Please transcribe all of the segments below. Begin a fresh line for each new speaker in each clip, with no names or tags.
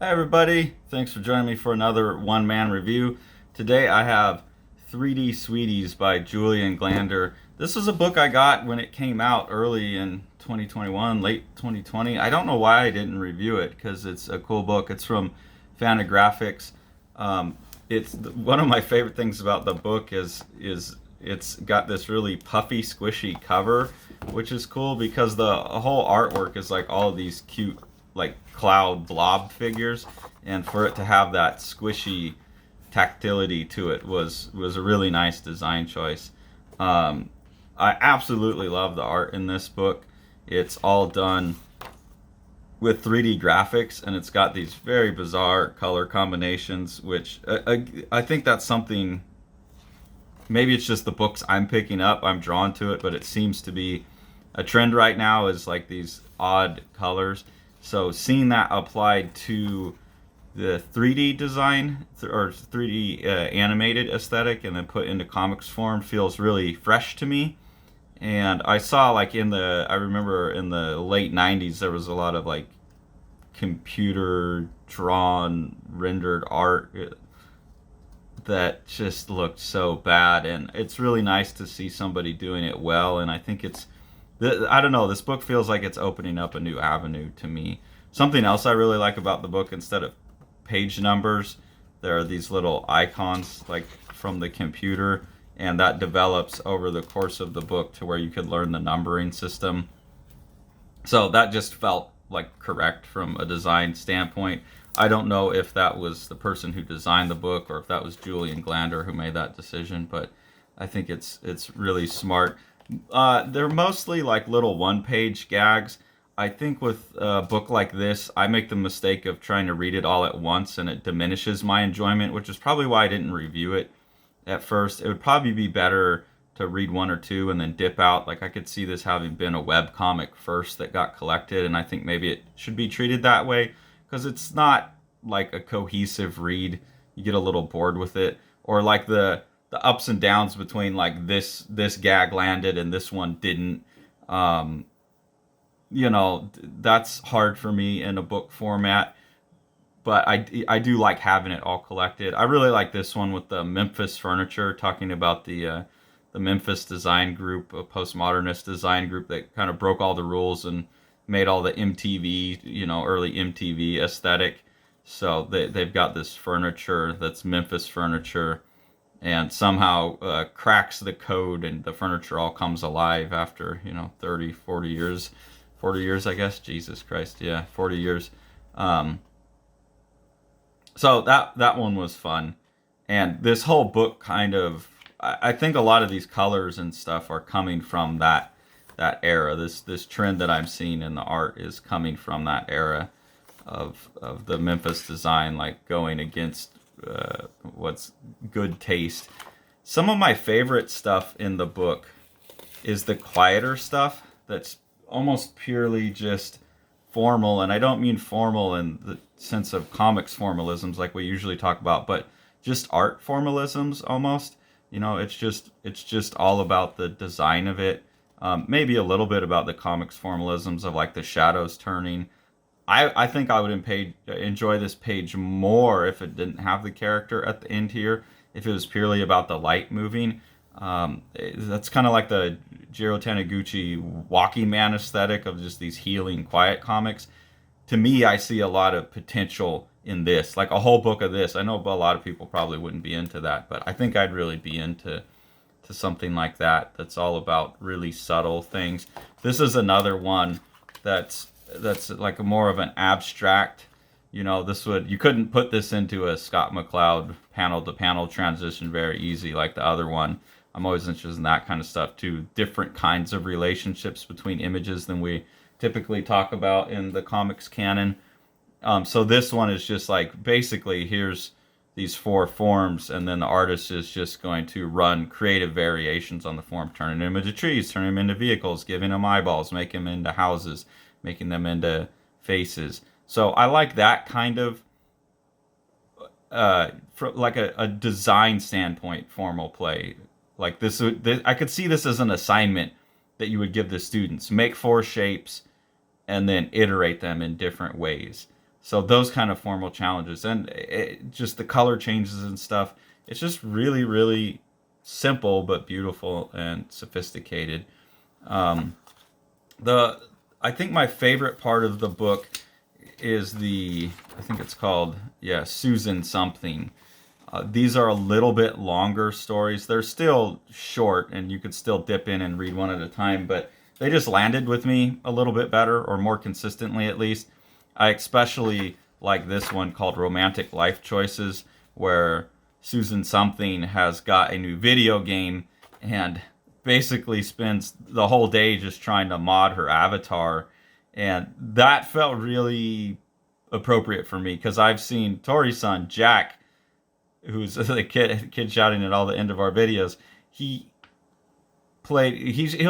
Hi everybody, thanks for joining me for another one-man review. Today I have 3D Sweeties by Julian Glander. This is a book I got when it came out early in 2021, late 2020. I don't know why I didn't review it because it's a cool book. It's from Fantagraphics. It's one of my favorite things about the book is it's got this really puffy, squishy cover, which is cool because the whole artwork is like all of these cute like cloud blob figures, and for it to have that squishy tactility to it was a really nice design choice. I absolutely love the art in this book. It's all done with 3D graphics, and it's got these very bizarre color combinations, which I think that's something. Maybe it's just the books I'm picking up. I'm drawn to it, but it seems to be a trend right now is like these odd colors. So seeing that applied to the 3D design or 3D animated aesthetic and then put into comics form feels really fresh to me. And I saw like I remember in the late 90s there was a lot of like computer drawn rendered art that just looked so bad, and it's really nice to see somebody doing it well. And I think I don't know, this book feels like it's opening up a new avenue to me. Something else I really like about the book, instead of page numbers, there are these little icons like from the computer, and that develops over the course of the book to where you could learn the numbering system. So that just felt like correct from a design standpoint. I don't know if that was the person who designed the book or if that was Julian Glander who made that decision, but I think it's really smart. They're mostly like little one-page gags. I think with a book like this, I make the mistake of trying to read it all at once, and it diminishes my enjoyment, which is probably why I didn't review it at first. It would probably be better to read one or two and then dip out. Like I could see this having been a web comic first that got collected, and I think maybe it should be treated that way because it's not like a cohesive read. You get a little bored with it, or like the ups and downs between like this gag landed and this one didn't. Um, that's hard for me in a book format, but I do like having it all collected. I really like this one with the Memphis furniture, talking about the Memphis design group, a postmodernist design group that kind of broke all the rules and made all the MTV, early MTV aesthetic. So they've got this furniture that's Memphis furniture, and somehow cracks the code, and the furniture all comes alive after 30, 40 years, I guess. Jesus Christ, yeah, 40 years. um, so that one was fun. And this whole book kind of, I think a lot of these colors and stuff are coming from that era. This trend that I'm seeing in the art is coming from that era of the Memphis design, like going against what's good taste. Some of my favorite stuff in the book is the quieter stuff that's almost purely just formal, and I don't mean formal in the sense of comics formalisms like we usually talk about, but just art formalisms almost. It's just all about the design of it. Maybe a little bit about the comics formalisms of like the shadows turning. I think I would enjoy this page more if it didn't have the character at the end here. If it was purely about the light moving. That's kind of like the Jiro Taniguchi Walking Man aesthetic of just these healing, quiet comics. To me, I see a lot of potential in this, like a whole book of this. I know a lot of people probably wouldn't be into that, but I think I'd really be into something like that. That's all about really subtle things. This is another one that's like a more of an abstract. You couldn't put this into a Scott McCloud panel to panel transition very easy like the other one. I'm always interested in that kind of stuff too. Different kinds of relationships between images than we typically talk about in the comics canon. So this one is just like basically here's these four forms, and then the artist is just going to run creative variations on the form, turning them into trees, turning them into vehicles, giving them eyeballs, making them into houses, making them into faces. So I like that kind of from like a design standpoint formal play. Like this, I could see this as an assignment that you would give the students: make four shapes and then iterate them in different ways. So those kind of formal challenges, and just the color changes and stuff. It's just really, really simple but beautiful and sophisticated. Um, the I think my favorite part of the book is I think it's called, yeah, Susan something. These are a little bit longer stories. They're still short, and you could still dip in and read one at a time, but they just landed with me a little bit better, or more consistently at least. I especially like this one called Romantic Life Choices, where Susan something has got a new video game and basically spends the whole day just trying to mod her avatar. And that felt really appropriate for me, because I've seen Tori's son, Jack, who's the kid shouting at all the end of our videos. He'll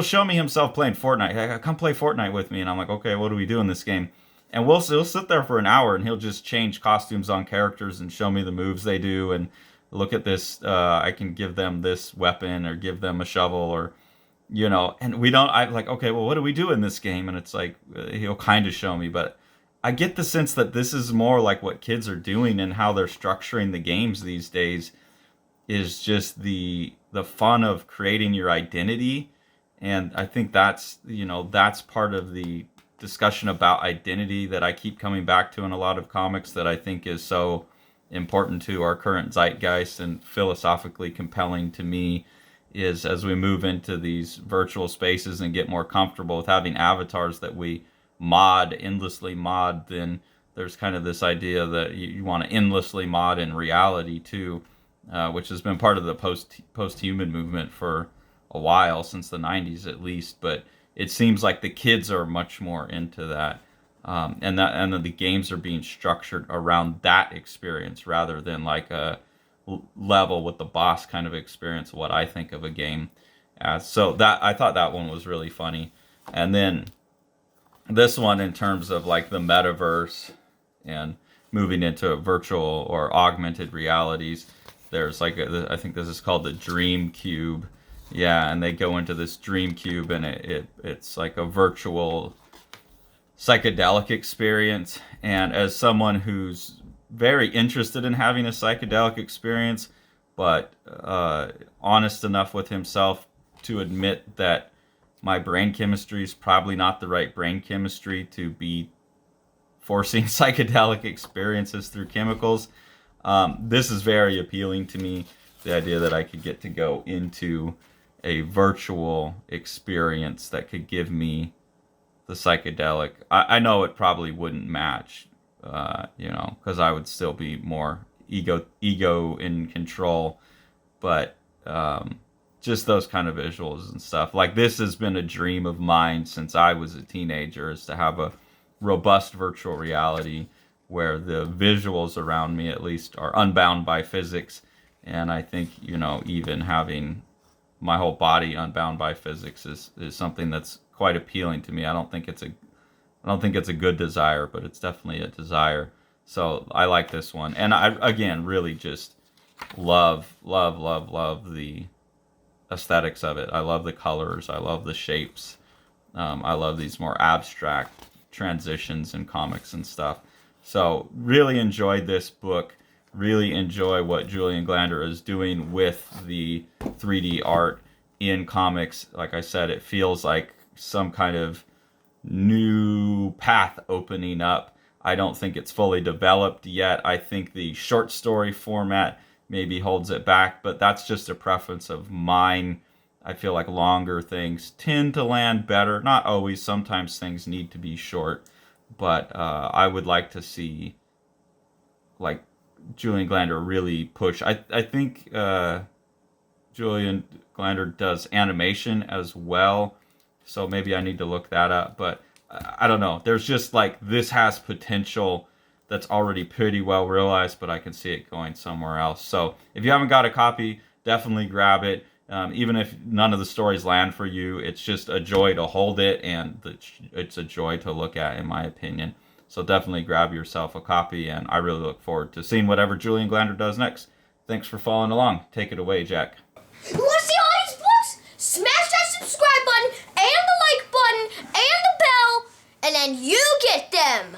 show me himself playing Fortnite. Come play Fortnite with me, and I'm like, okay, what do we do in this game? And he'll sit there for an hour, and he'll just change costumes on characters and show me the moves they do, and look at this. I can give them this weapon, or give them a shovel, or and I'm like, okay, well, what do we do in this game? And it's like, he'll kind of show me, but I get the sense that this is more like what kids are doing, and how they're structuring the games these days is just the fun of creating your identity. And I think that's part of the discussion about identity that I keep coming back to in a lot of comics, that I think is so important to our current zeitgeist and philosophically compelling to me, is as we move into these virtual spaces and get more comfortable with having avatars that we endlessly mod, then there's kind of this idea that you want to endlessly mod in reality too, which has been part of the post-human movement for a while, since the 90s at least. But it seems like the kids are much more into that, and the games are being structured around that experience, rather than like a level with the boss kind of experience, what I think of a game as. So that, I thought that one was really funny. And then this one, in terms of like the metaverse and moving into virtual or augmented realities, there's like I think this is called the Dream Cube. Yeah, and they go into this Dream Cube, and it's like a virtual psychedelic experience. And as someone who's very interested in having a psychedelic experience, but honest enough with himself to admit that my brain chemistry is probably not the right brain chemistry to be forcing psychedelic experiences through chemicals, this is very appealing to me. The idea that I could get to go into a virtual experience that could give me the psychedelic. I know it probably wouldn't match, because I would still be more ego in control, but just those kind of visuals and stuff. Like, this has been a dream of mine since I was a teenager, is to have a robust virtual reality where the visuals around me at least are unbound by physics. And I think, even having my whole body unbound by physics is something that's quite appealing to me. I don't think it's a good desire, but it's definitely a desire. So I like this one. And I, again, really just love the aesthetics of it. I love the colors. I love the shapes. I love these more abstract transitions in comics and stuff. So really enjoyed this book. Really enjoy what Julian Glander is doing with the 3D art in comics. Like I said, it feels like some kind of new path opening up. I don't think it's fully developed yet. I think the short story format maybe holds it back, but that's just a preference of mine. I feel like longer things tend to land better. Not always. Sometimes things need to be short, but I would like to see like Julian Glander really push. I think Julian Glander does animation as well, so maybe I need to look that up. But I don't know. There's just like, this has potential that's already pretty well realized, but I can see it going somewhere else. So if you haven't got a copy, definitely grab it. Even if none of the stories land for you, it's just a joy to hold it, and it's a joy to look at, in my opinion. So definitely grab yourself a copy, and I really look forward to seeing whatever Julian Glander does next. Thanks for following along. Take it away, Jack.
You want to see all these books? Smash that subscribe button, and the like button, and the bell, and then you get them.